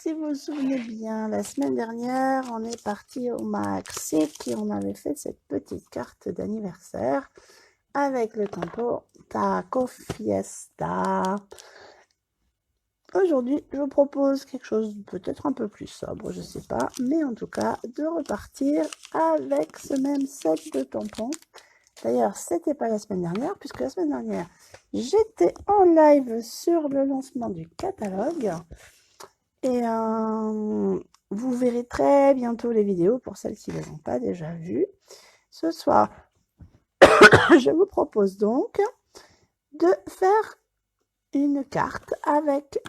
si vous vous souvenez bien, la semaine dernière, on est parti au Mexique et on avait fait cette petite carte d'anniversaire avec le tampon Taco Fiesta. Aujourd'hui, je vous propose quelque chose peut-être un peu plus sobre, je sais pas, mais en tout cas, de repartir avec ce même set de tampons. D'ailleurs, c'était pas la semaine dernière, puisque la semaine dernière, j'étais en live sur le lancement du catalogue. Et vous verrez très bientôt les vidéos pour celles qui ne les ont pas déjà vues. Ce soir, je vous propose donc de faire une carte avec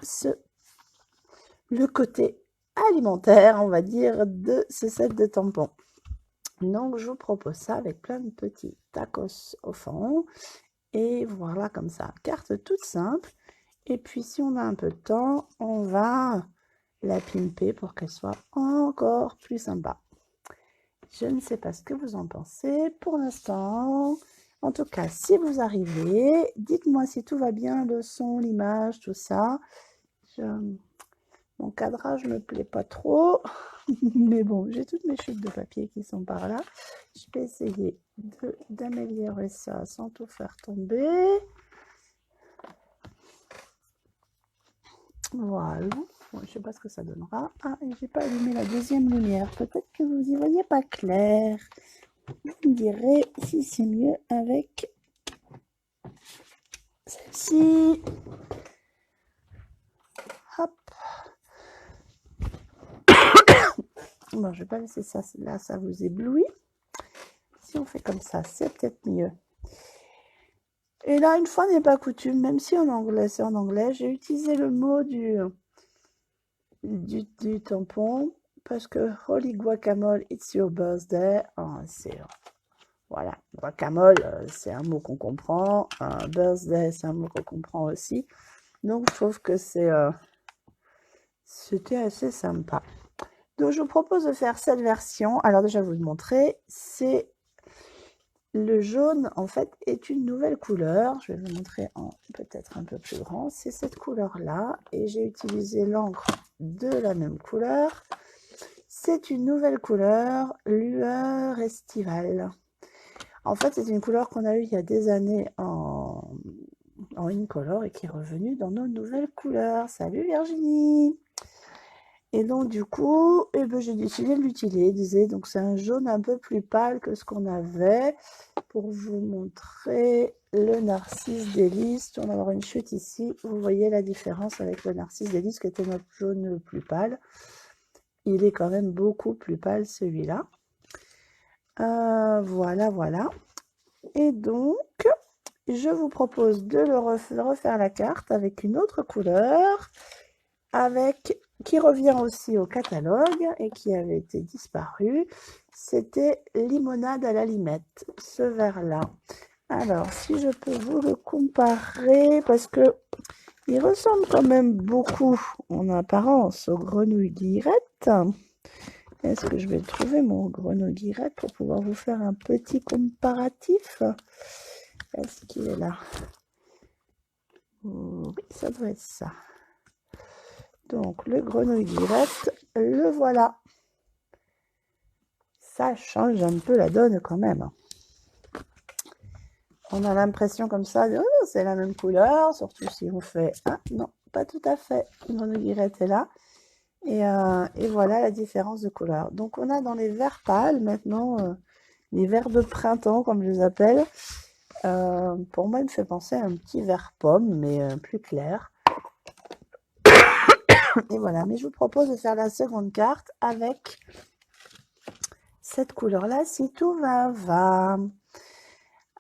le côté alimentaire, on va dire, de ce set de tampons. Donc, je vous propose ça avec plein de petits tacos au fond. Et voilà, comme ça, carte toute simple. Et puis, si on a un peu de temps, on va la pimper pour qu'elle soit encore plus sympa. Je ne sais pas ce que vous en pensez pour l'instant. En tout cas, si vous arrivez, dites-moi si tout va bien, le son, l'image, tout ça. Mon cadrage ne me plaît pas trop, mais bon, j'ai toutes mes chutes de papier qui sont par là. Je vais essayer d'améliorer ça sans tout faire tomber. Voilà. Bon, je ne sais pas ce que ça donnera. Ah, et j'ai pas allumé la deuxième lumière. Peut-être que vous y voyez pas clair. Vous me direz si c'est mieux avec celle-ci. Hop. Bon, je vais pas laisser ça là, ça vous éblouit. Si on fait comme ça, c'est peut-être mieux. Et là, une fois n'est pas coutume, même si en anglais, c'est en anglais, j'ai utilisé le mot du tampon parce que Holy Guacamole, it's your birthday. Voilà, guacamole, c'est un mot qu'on comprend. Birthday, c'est un mot qu'on comprend aussi. Donc, je trouve que c'était assez sympa. Donc, je vous propose de faire cette version. Alors, déjà, vous le montrer, c'est le jaune, en fait, est une nouvelle couleur. Je vais vous montrer en peut-être un peu plus grand. C'est cette couleur-là. Et j'ai utilisé l'encre de la même couleur. C'est une nouvelle couleur, lueur estivale. En fait, c'est une couleur qu'on a eue il y a des années en Incolor et qui est revenue dans nos nouvelles couleurs. Salut Virginie! Et donc, du coup, j'ai décidé de l'utiliser. Donc, c'est un jaune un peu plus pâle que ce qu'on avait. Pour vous montrer le Narcisse Délice. On va avoir une chute ici. Vous voyez la différence avec le Narcisse Délice qui était notre jaune le plus pâle. Il est quand même beaucoup plus pâle celui-là. Voilà. Et donc, je vous propose de refaire la carte avec une autre couleur, qui revient aussi au catalogue et qui avait été disparu. C'était limonade à la limette, ce verre-là. Alors, si je peux vous le comparer, parce que il ressemble quand même beaucoup en apparence aux grenouilles guillerettes. Est-ce que je vais trouver mon grenouille guillerette pour pouvoir vous faire un petit comparatif? Est-ce qu'il est là? Oui, ça doit être ça. Donc, le grenouille guillerette, le voilà. Ça change un peu la donne quand même. On a l'impression comme ça, oh, c'est la même couleur, surtout si on fait... Ah, non, pas tout à fait. Le grenouille guillerette est là. Et voilà la différence de couleur. Donc, on a dans les verts pâles, maintenant, les verts de printemps, comme je les appelle. Pour moi, il me fait penser à un petit vert pomme, mais plus clair. Et voilà, mais je vous propose de faire la seconde carte avec cette couleur-là, si tout va.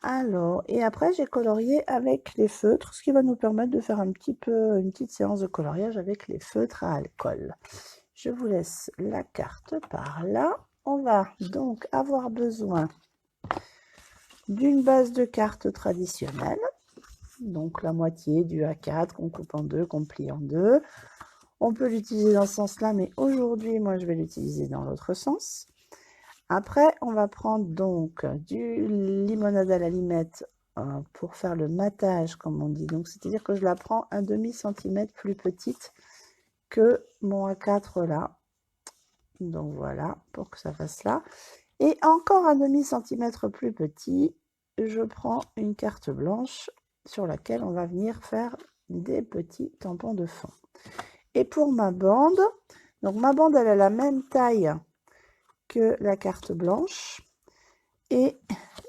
Alors, et après, j'ai colorié avec les feutres, ce qui va nous permettre de faire une petite séance de coloriage avec les feutres à alcool. Je vous laisse la carte par là. On va donc avoir besoin d'une base de carte traditionnelle. Donc la moitié du A4 qu'on coupe en deux, qu'on plie en deux. On peut l'utiliser dans ce sens-là, mais aujourd'hui, moi, je vais l'utiliser dans l'autre sens. Après, on va prendre donc du limonade à la limette pour faire le matage, comme on dit. Donc, c'est-à-dire que je la prends un demi-centimètre plus petite que mon A4 là. Donc voilà, pour que ça fasse là. Et encore un demi-centimètre plus petit, je prends une carte blanche sur laquelle on va venir faire des petits tampons de fond. Et pour ma bande, donc ma bande elle a la même taille que la carte blanche. Et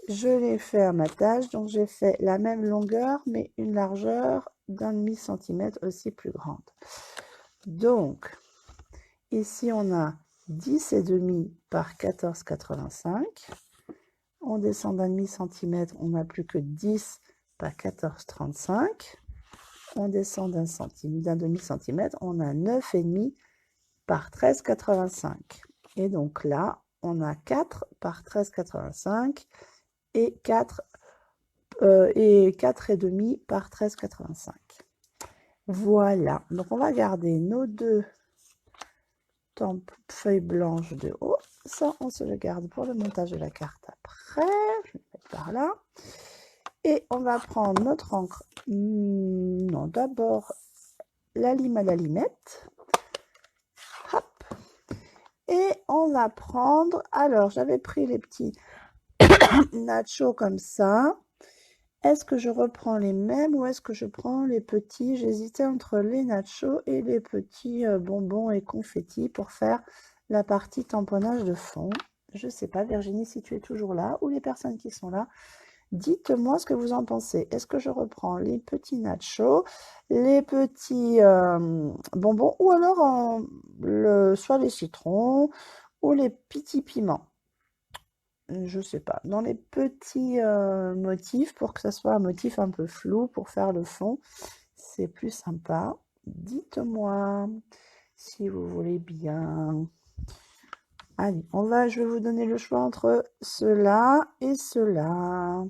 je l'ai fait à ma tâche, donc j'ai fait la même longueur, mais une largeur d'un demi-centimètre aussi plus grande. Donc, ici on a 10,5 par 14,85. On descend d'un demi-centimètre, on n'a plus que 10 par 14,35. On descend d'un demi-centimètre, on a 9,5 par 13,85. Et donc là, on a 4 par 13,85 et 4,5 par 13,85. Voilà, donc on va garder nos deux feuilles blanches de haut. Ça, on se le garde pour le montage de la carte après. Je vais le mettre par là. Et on va prendre notre encre. Non, d'abord la lime à l'allimette. Hop. Et on va prendre, alors j'avais pris les petits nachos comme ça. Est-ce que je reprends les mêmes ou est-ce que je prends les petits? J'hésitais entre les nachos et les petits bonbons et confettis pour faire la partie tamponnage de fond. Je ne sais pas, Virginie, si tu es toujours là ou les personnes qui sont là. Dites-moi ce que vous en pensez. Est-ce que je reprends les petits nachos, les petits bonbons ou alors soit les citrons ou les petits piments? Je sais pas, dans les petits motifs pour que ça soit un motif un peu flou pour faire le fond, c'est plus sympa. Dites-moi si vous voulez bien. Allez, je vais vous donner le choix entre cela et cela.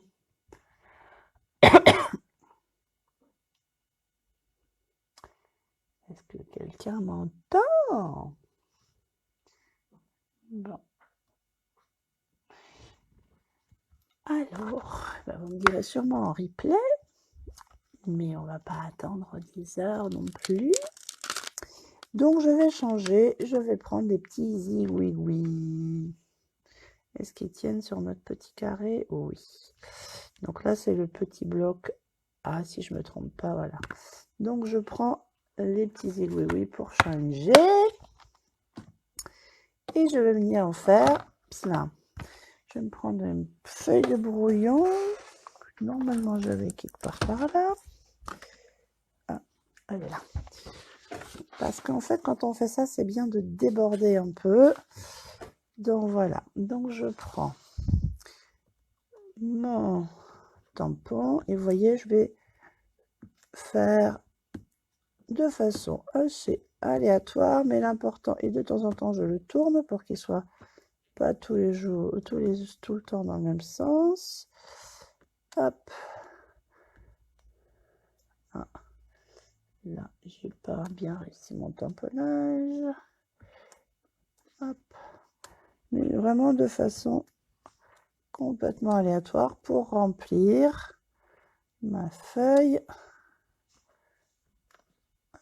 Est-ce que quelqu'un m'entend? Bon. Alors, vous me direz sûrement en replay, mais on va pas attendre 10 heures non plus. Donc, je vais changer. Je vais prendre des petits zigouigouis. Est-ce qu'ils tiennent sur notre petit carré? Oui. Donc là, c'est le petit bloc. Ah, si je ne me trompe pas, voilà. Donc, je prends les petits zigouigouis pour changer. Et je vais venir en faire plein. Je vais me prendre une feuille de brouillon. Normalement, je vais quelque part par là. Ah, elle est là. Parce qu'en fait, quand on fait ça, c'est bien de déborder un peu. Donc, voilà. Donc, je prends mon tampon. Et vous voyez, je vais faire de façon assez aléatoire. Mais l'important est de temps en temps, je le tourne pour qu'il soit pas tous les jours, tout le temps dans le même sens. Hop. Ah. Là, j'ai pas bien réussi mon tamponnage. Hop. Mais vraiment de façon complètement aléatoire pour remplir ma feuille. Hop.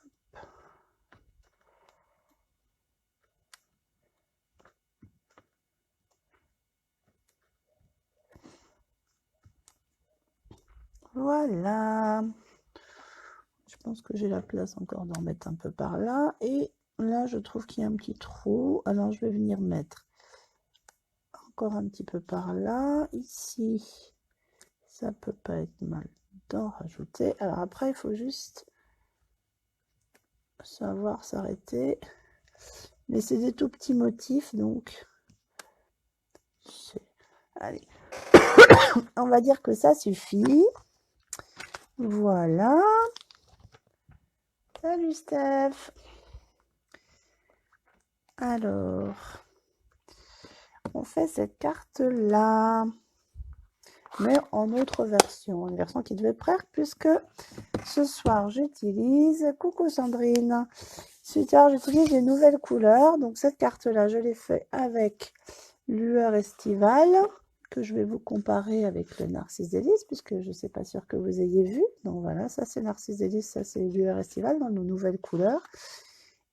Voilà. Je pense que j'ai la place encore d'en mettre un peu par là. Et là, je trouve qu'il y a un petit trou. Alors, je vais venir mettre encore un petit peu par là. Ici, ça peut pas être mal d'en rajouter. Alors après, il faut juste savoir s'arrêter. Mais c'est des tout petits motifs, donc... Allez. On va dire que ça suffit. Voilà. Salut Steph. Alors, on fait cette carte-là, mais en autre version. Une version qui devait plaire puisque ce soir, j'utilise... Coucou Sandrine. Ce soir, j'utilise des nouvelles couleurs. Donc, cette carte-là, je l'ai fait avec Lueur Estivale, que je vais vous comparer avec le Narcisse Délice, puisque je ne suis pas sûre que vous ayez vu. Donc voilà, ça c'est Narcisse Délice, ça c'est Lueur Estivale dans nos nouvelles couleurs.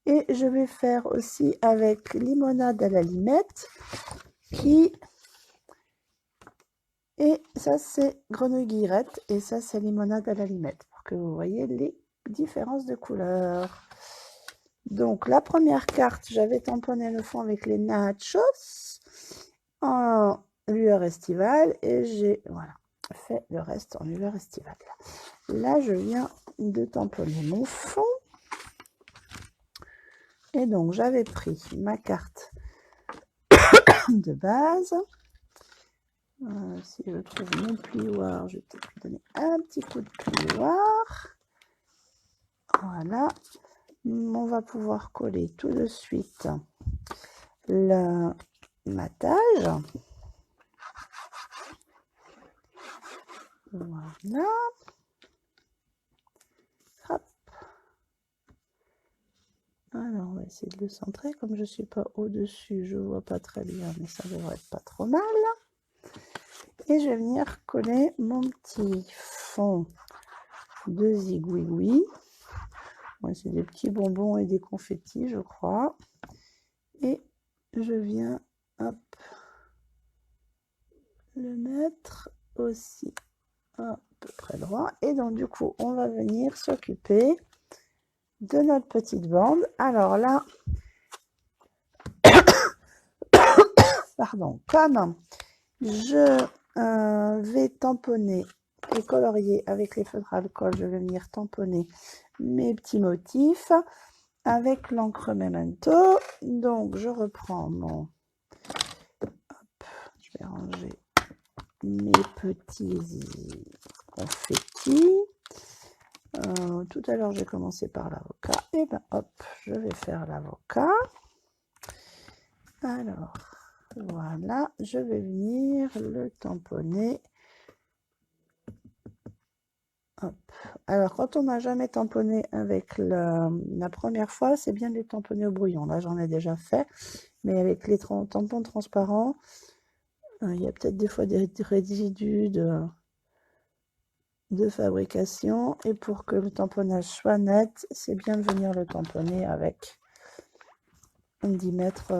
Et je vais faire aussi avec limonade à la limette, qui... Et ça, c'est grenouille guillerette, et ça, c'est limonade à la limette, pour que vous voyez les différences de couleurs. Donc, la première carte, j'avais tamponné le fond avec les nachos en lueur estivale, et j'ai fait le reste en lueur estivale. Là, je viens de tamponner mon fond. Et donc, j'avais pris ma carte de base. Si je trouve mon plioir, je vais peut-être lui donner un petit coup de plioir. Voilà. On va pouvoir coller tout de suite le matage. Voilà. Hop. Alors, on va essayer de le centrer. Comme je ne suis pas au-dessus, je ne vois pas très bien, mais ça devrait être pas trop mal. Et je vais venir coller mon petit fond de zigouigoui. Ouais, c'est des petits bonbons et des confettis, je crois. Et je viens, hop, le mettre aussi à peu près droit. Et donc, du coup, on va venir s'occuper de notre petite bande. Alors là, pardon, comme je vais tamponner et colorier avec les feutres alcool, je vais venir tamponner mes petits motifs avec l'encre Memento. Donc, je reprends mon... Hop, je vais ranger mes petits confettis. Tout à l'heure, j'ai commencé par l'avocat. Et ben hop, je vais faire l'avocat. Alors, voilà, je vais venir le tamponner. Hop. Alors, quand on n'a jamais tamponné avec la première fois, c'est bien de les tamponner au brouillon. Là, j'en ai déjà fait. Mais avec les tampons transparents, il y a peut-être des fois des résidus de fabrication. Et pour que le tamponnage soit net, c'est bien de venir le tamponner avec... d'y mettre,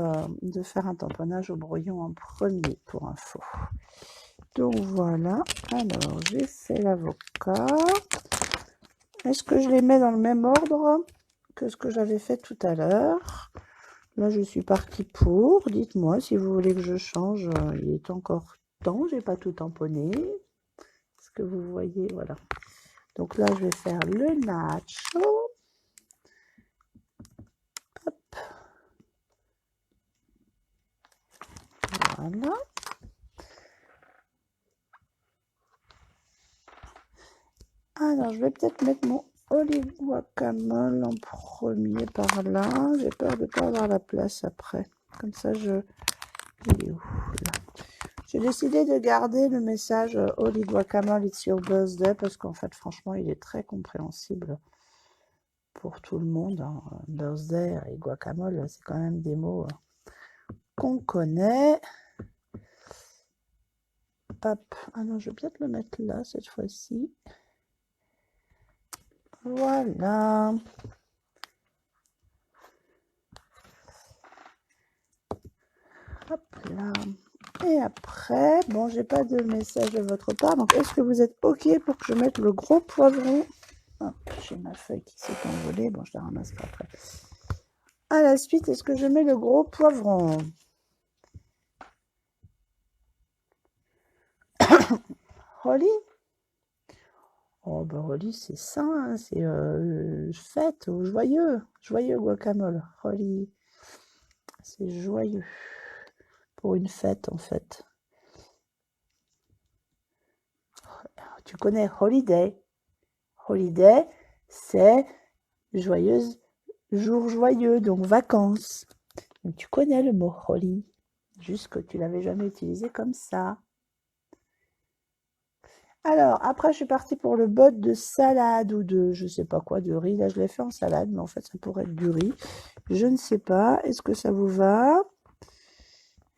de faire un tamponnage au brouillon en premier pour info. Donc voilà, alors j'ai fait l'avocat. Est-ce que je les mets dans le même ordre que ce que j'avais fait tout à l'heure? Là je suis partie pour, dites-moi si vous voulez que je change, il est encore temps, j'ai pas tout tamponné. Est-ce que vous voyez, voilà. Donc là je vais faire le nacho. Hop. Voilà. Alors, je vais peut-être mettre mon olive guacamole en premier par là. J'ai peur de perdre la place après. Comme ça, il est où là? J'ai décidé de garder le message olive guacamole, it's your birthday, parce qu'en fait, franchement, il est très compréhensible pour tout le monde. Hein. Birthday et guacamole, c'est quand même des mots qu'on connaît. Hop. Ah non, je vais peut-être le mettre là cette fois-ci. Voilà. Hop là. Et après, bon, j'ai pas de message de votre part, donc est-ce que vous êtes OK pour que je mette le gros poivron? Ah, j'ai ma feuille qui s'est envolée, bon, je la ramasserai après. À la suite, est-ce que je mets le gros poivron? Holly? Oh, bah, Holly, c'est ça, hein, c'est fête, ou joyeux guacamole, Holly. C'est joyeux. Pour une fête, en fait. Tu connais Holiday? Holiday, c'est joyeuse, jour joyeux, donc vacances. Donc, tu connais le mot holly, juste que tu l'avais jamais utilisé comme ça. Alors, après, je suis partie pour le bot de salade ou de, je sais pas quoi, de riz. Là, je l'ai fait en salade, mais en fait, ça pourrait être du riz. Je ne sais pas. Est-ce que ça vous va?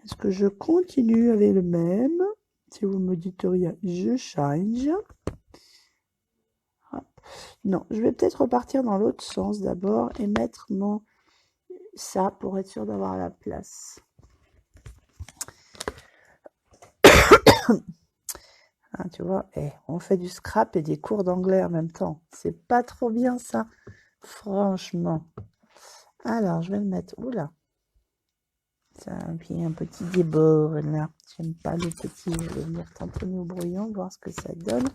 Est-ce que je continue avec le même? Si vous me dites rien, je change. Non, je vais peut-être repartir dans l'autre sens d'abord et mettre mon ça pour être sûr d'avoir la place. Ah, tu vois, on fait du scrap et des cours d'anglais en même temps. C'est pas trop bien ça, franchement. Alors, je vais le mettre. Oula, ça a un petit débord là. J'aime pas le petit. Je vais venir tamponner au brouillon, voir ce que ça donne.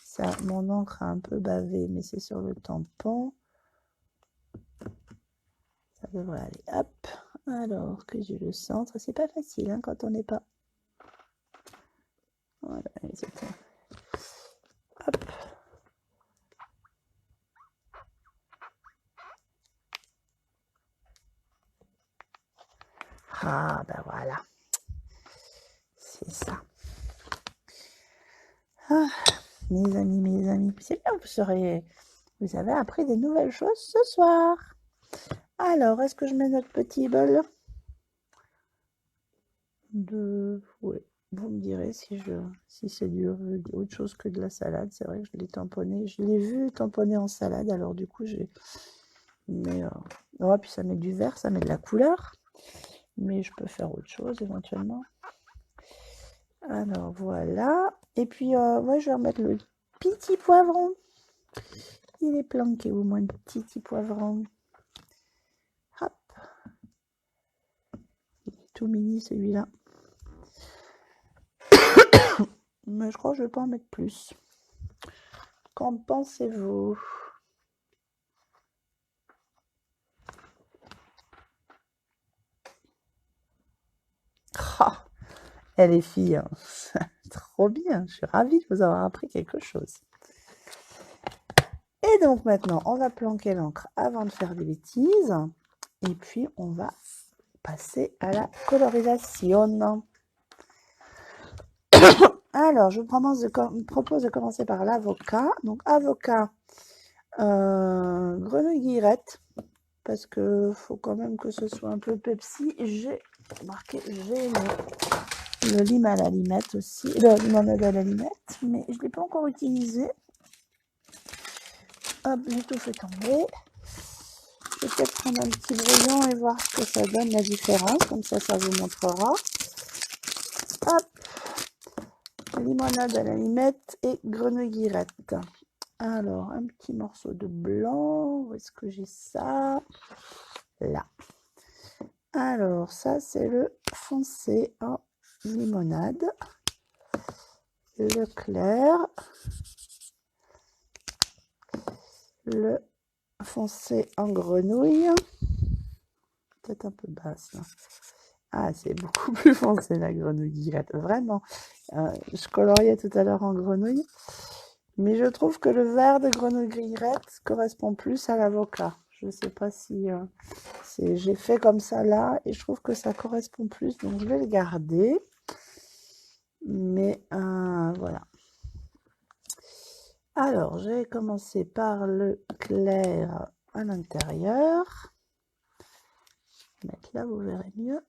Ça, mon encre a un peu bavé, mais c'est sur le tampon. Ça devrait aller. Hop. Alors que j'ai le centre. C'est pas facile hein, quand on n'est pas. Voilà, c'était. Hop. Ah, ben voilà. C'est ça. Ah, mes amis. C'est bien, vous avez appris des nouvelles choses ce soir. Alors, est-ce que je mets notre petit bol de... Ouais, vous me direz si c'est autre chose que de la salade. C'est vrai que je l'ai tamponné. Je l'ai vu tamponner en salade, alors du coup, j'ai... Mais, oh, puis ça met du vert, ça met de la couleur. Mais je peux faire autre chose éventuellement. Alors, voilà. Et puis, moi, je vais remettre le petit poivron. Il est planqué où, mon petit poivron? Hop. Il est tout mini, celui-là. Mais je crois que je vais pas en mettre plus. Qu'en pensez-vous? Ah, elle est fille, hein. Trop bien, je suis ravie de vous avoir appris quelque chose. Et donc maintenant, on va planquer l'encre avant de faire des bêtises. Et puis, on va passer à la colorisation. Alors, je vous propose de commencer par l'avocat. Donc, avocat, grenouille guillerette, parce que faut quand même que ce soit un peu Pepsi. J'ai marqué, j'ai le lime à la limette aussi, le limonade à la limette, mais je ne l'ai pas encore utilisé. Hop, j'ai tout fait tomber. Je vais peut-être prendre un petit brouillon et voir ce que ça donne, la différence, comme ça, ça vous montrera. Hop, limonade à la limette et grenouille guillerette. Alors, un petit morceau de blanc, où est-ce que j'ai ça? Là. Alors, ça, c'est le foncé en limonade. Le clair. Le foncé en grenouille. Peut-être un peu basse, là. Ah, c'est beaucoup plus foncé, la grenouille guillerette. Vraiment. Je coloriais tout à l'heure en grenouille. Mais je trouve que le vert de grenouille guillerette correspond plus à l'avocat. Je ne sais pas si... j'ai fait comme ça là, et je trouve que ça correspond plus. Donc, je vais le garder. Mais voilà. Alors, je vais commencer par le clair à l'intérieur. Je vais mettre là, vous verrez mieux.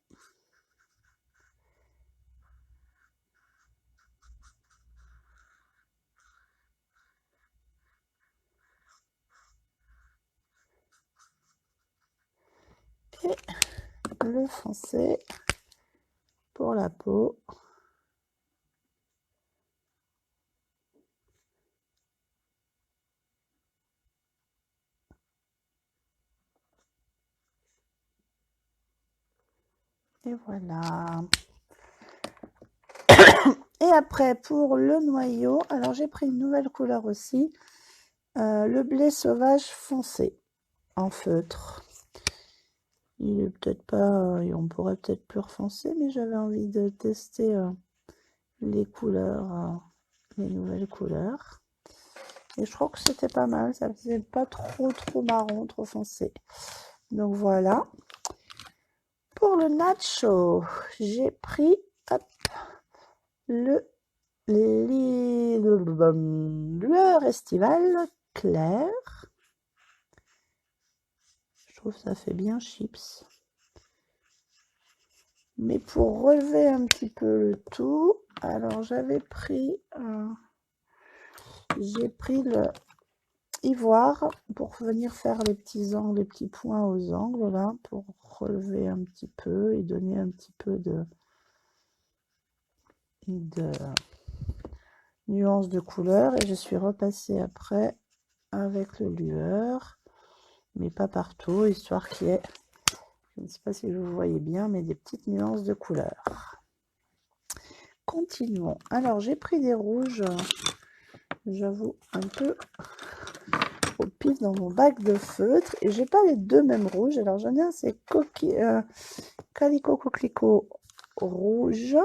Et le foncé pour la peau. Et voilà. Et après, pour le noyau, alors j'ai pris une nouvelle couleur aussi. Le blé sauvage foncé en feutre. Il est peut-être pas... on pourrait peut-être plus refoncer, mais j'avais envie de tester les couleurs, les nouvelles couleurs. Et je trouve que c'était pas mal. Ça faisait pas trop marron, trop foncé. Donc voilà. Pour le nacho, j'ai pris le estival clair. Je trouve que ça fait bien chips. Mais pour relever un petit peu le tout, alors j'avais pris... j'ai pris ivoire pour venir faire les petits angles, les petits points aux angles là, pour relever un petit peu et donner un petit peu de nuance de couleur. Et je suis repassée après avec le lueur, mais pas partout, histoire qu'il y ait, je ne sais pas si vous voyez bien, mais des petites nuances de couleur. Continuons. Alors j'ai pris des rouges, j'avoue, un peu au pif dans mon bac de feutre, et j'ai pas les deux mêmes rouges. Alors j'en ai un, c'est Calico Coquelicot rouge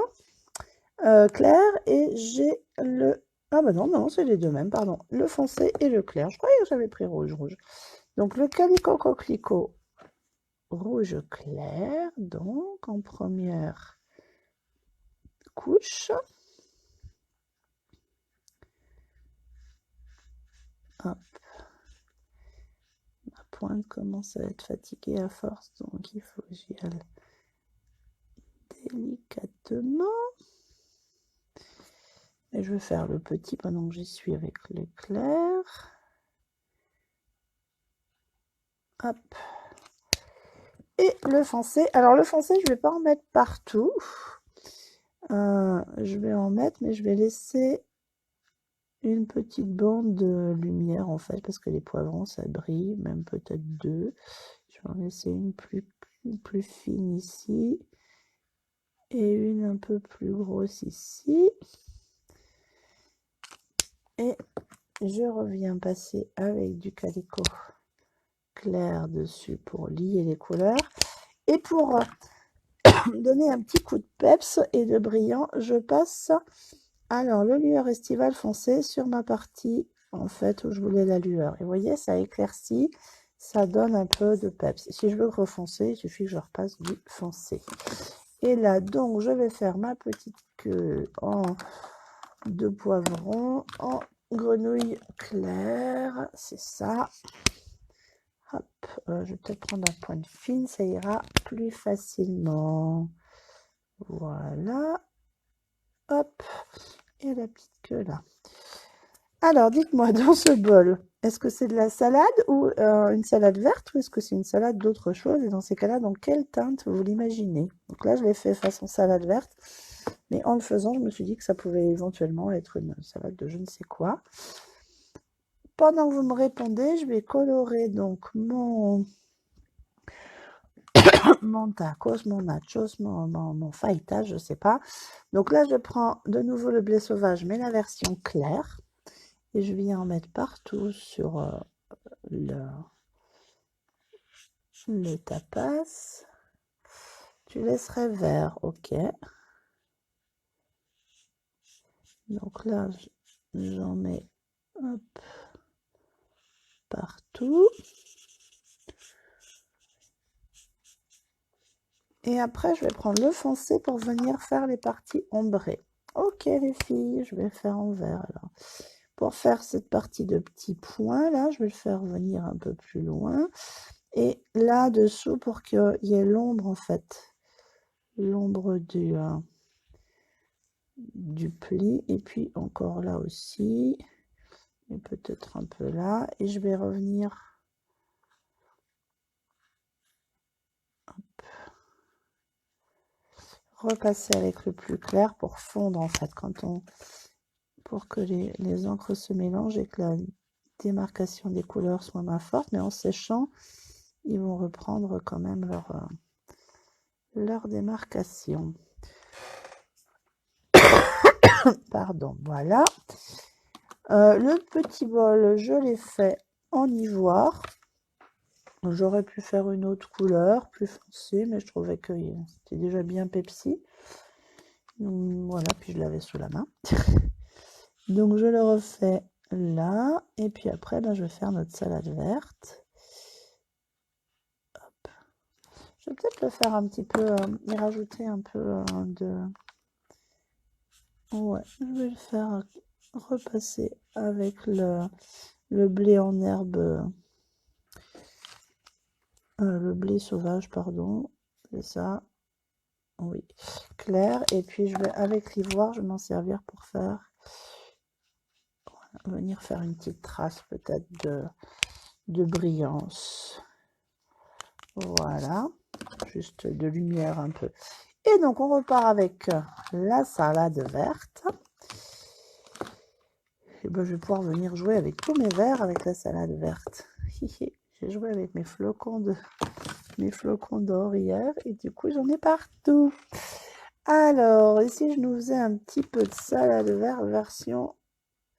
clair, et j'ai le... Ah bah non, non, c'est les deux mêmes, pardon. Le foncé et le clair. Je croyais que j'avais pris rouge. Donc le Calico Coquelicot rouge clair, donc en première couche. Hop. Ma pointe commence à être fatiguée à force, donc il faut que j'y aille délicatement. Et je vais faire le petit pendant que j'y suis avec le clair. Hop. Et le foncé. Alors le foncé, je ne vais pas en mettre partout. Je vais en mettre, mais je vais laisser une petite bande de lumière en fait, parce que les poivrons ça brille, même peut-être deux. Je vais en laisser une plus fine ici et une un peu plus grosse ici. Et je reviens passer avec du calico clair dessus pour lier les couleurs. Et pour donner un petit coup de peps et de brillant, je passe alors le lueur estival foncé sur ma partie en fait où je voulais la lueur. Et vous voyez, ça éclaircit, ça donne un peu de peps. Si je veux refoncer, il suffit que je repasse du foncé. Et là, donc, je vais faire ma petite queue en de poivrons, en grenouille claire, c'est ça. Hop, je vais peut-être prendre un point de fine, ça ira plus facilement. Voilà. Hop, et la petite queue là. Alors, dites-moi, dans ce bol, est-ce que c'est de la salade ou une salade verte, ou est-ce que c'est une salade d'autre chose? Et dans ces cas-là, dans quelle teinte vous l'imaginez? Donc là, je l'ai fait façon salade verte, mais en le faisant, je me suis dit que ça pouvait éventuellement être une salade de je ne sais quoi. Pendant que vous me répondez, je vais colorer donc mon tacos, mon nachos, mon fajitas, je ne sais pas. Donc là, je prends de nouveau le blé sauvage, mais la version claire. Et je viens en mettre partout sur le tapas. Tu laisserais vert, ok. Donc là, j'en mets hop, partout. Et après, je vais prendre le foncé pour venir faire les parties ombrées. Ok les filles, je vais le faire en vert alors. Pour faire cette partie de petits points, là, je vais le faire venir un peu plus loin. Et là-dessous, pour qu'il y ait l'ombre, en fait. L'ombre du pli. Et puis, encore là aussi. Et peut-être un peu là. Et je vais revenir... Hop, repasser avec le plus clair pour fondre, en fait, pour que les encres se mélangent et que la démarcation des couleurs soit moins forte, mais en séchant, ils vont reprendre quand même leur démarcation. Pardon, voilà. Le petit bol, je l'ai fait en ivoire. J'aurais pu faire une autre couleur, plus foncée, mais je trouvais que c'était déjà bien Pepsi. Donc, voilà, puis je l'avais sous la main. Donc je le refais là, et puis après, ben, je vais faire notre salade verte. Hop. Je vais peut-être le faire un petit peu, et rajouter un peu de... Ouais, je vais le faire repasser avec le blé en herbe, le blé sauvage, pardon, c'est ça, oui, clair. Et puis je vais, avec l'ivoire, je vais m'en servir pour faire venir faire une petite trace peut-être de brillance. Voilà, juste de lumière un peu. Et donc on repart avec la salade verte. Et ben, je vais pouvoir venir jouer avec tous mes verres avec la salade verte. J'ai joué avec mes flocons d'or hier et du coup j'en ai partout. Alors ici je nous faisais un petit peu de salade verte version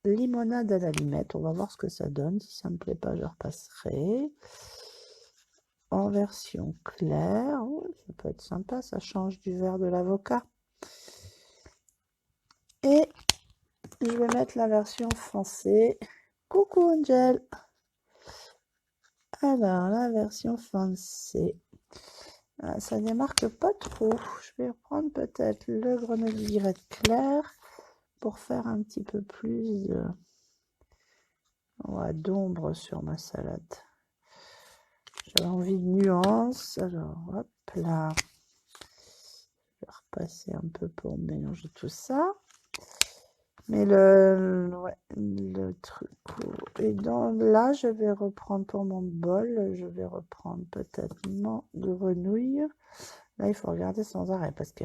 limonade à la limette. On va voir ce que ça donne. Si ça me plaît pas, je repasserai. En version claire. Oh, ça peut être sympa, ça change du vert de l'avocat. Et je vais mettre la version foncée. Coucou Angel. Alors, la version foncée. Ça démarque pas trop. Je vais reprendre peut-être le grenouille violette clair pour faire un petit peu plus d'ombre sur ma salade. J'avais envie de nuance. Alors, hop là. Je vais repasser un peu pour mélanger tout ça. Mais le truc... Et là, je vais reprendre pour mon bol, je vais reprendre peut-être mon grenouille. Là, il faut regarder sans arrêt parce que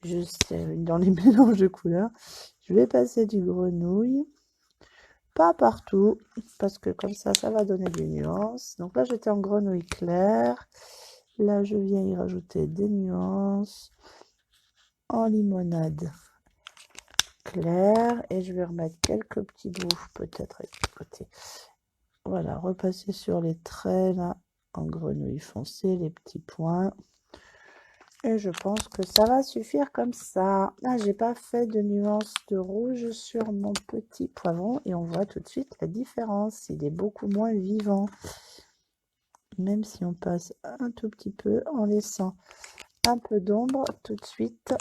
juste dans les mélanges de couleurs, je vais passer du grenouille. Pas partout, parce que comme ça va donner des nuances. Donc là, j'étais en grenouille claire. Là, je viens y rajouter des nuances en limonade claire. Et je vais remettre quelques petits bouts, peut-être avec le côté. Voilà, repasser sur les traits, là, en grenouille foncée, les petits points. Et je pense que ça va suffire comme ça. Là, j'ai pas fait de nuance de rouge sur mon petit poivron. Et on voit tout de suite la différence. Il est beaucoup moins vivant. Même si on passe un tout petit peu en laissant un peu d'ombre, tout de suite,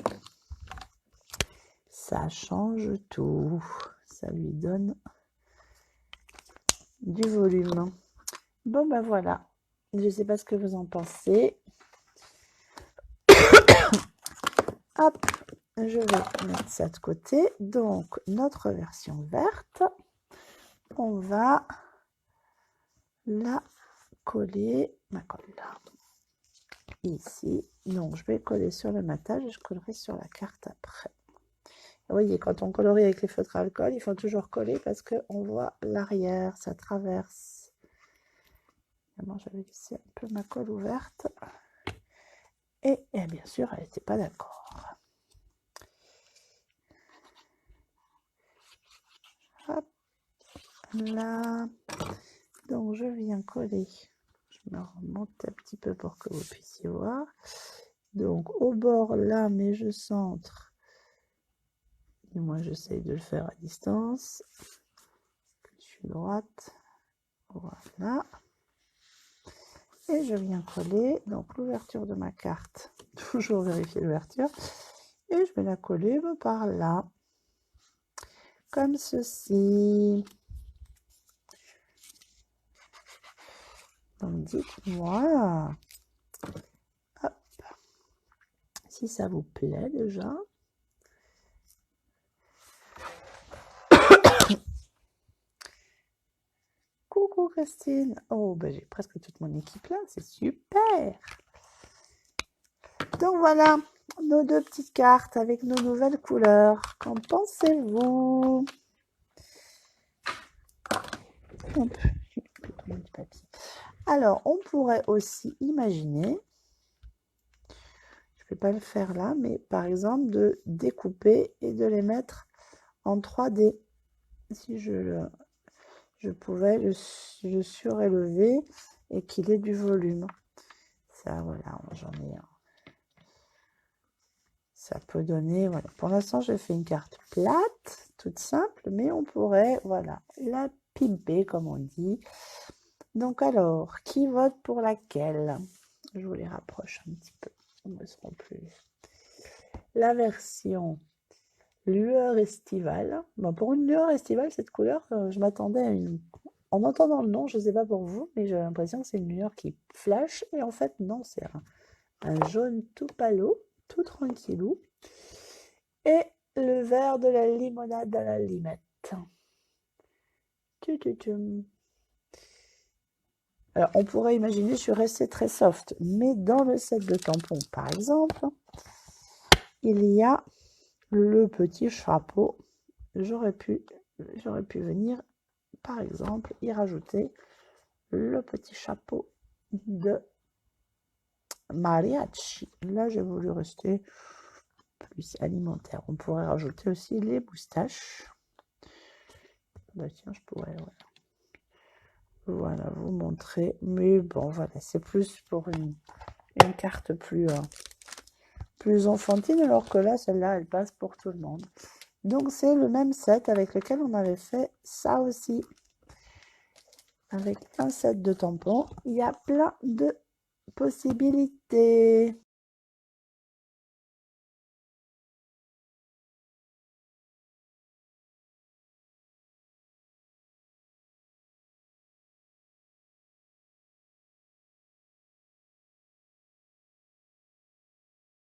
ça change tout. Ça lui donne du volume. Bon, ben voilà. Je ne sais pas ce que vous en pensez. Hop, je vais mettre ça de côté. Donc, notre version verte, on va la coller. Ma colle là. Ici. Donc, je vais coller sur le matage et je collerai sur la carte après. Vous voyez, quand on colorie avec les feutres à alcool, il faut toujours coller parce qu'on voit l'arrière, ça traverse. J'avais laissé un peu ma colle ouverte. Et bien sûr, elle n'était pas d'accord. Hop, là. Donc, je viens coller. Je me remonte un petit peu pour que vous puissiez voir. Donc, au bord, là, mais je centre. Et moi, j'essaye de le faire à distance. Je suis droite. Voilà. Et je viens coller. Donc, l'ouverture de ma carte. Toujours vérifier l'ouverture. Et je vais la coller par là. Comme ceci. Donc, dites-moi si ça vous plaît déjà. Coucou Christine. Oh, ben j'ai presque toute mon équipe là, c'est super. Donc voilà, nos deux petites cartes avec nos nouvelles couleurs. Qu'en pensez-vous? Alors, on pourrait aussi imaginer, je ne vais pas le faire là, mais par exemple de découper et de les mettre en 3D. Si je pouvais le surélever et qu'il ait du volume. Ça, voilà, j'en ai un. Ça peut donner, voilà. Pour l'instant, j'ai fait une carte plate, toute simple, mais on pourrait, voilà, la pimper, comme on dit. Donc alors, qui vote pour laquelle? Je vous les rapproche un petit peu. Ils ne seront plus. La version lueur estivale. Bon, pour une lueur estivale, cette couleur, je m'attendais à une... En entendant le nom, je ne sais pas pour vous, mais j'ai l'impression que c'est une lueur qui flash. Et en fait, non, c'est un jaune tout palo, tout tranquillou. Et le vert de la limonade à la limette. Alors, on pourrait imaginer, je suis restée très soft, mais dans le set de tampons, par exemple, il y a le petit chapeau. J'aurais pu venir, par exemple, y rajouter le petit chapeau de mariachi. Là, j'ai voulu rester plus alimentaire. On pourrait rajouter aussi les moustaches. Bah, tiens, je pourrais, voilà, vous montrer. Mais bon, voilà, c'est plus pour une carte plus enfantine, alors que là, celle-là, elle passe pour tout le monde. Donc, c'est le même set avec lequel on avait fait ça aussi. Avec un set de tampons, il y a plein de possibilités.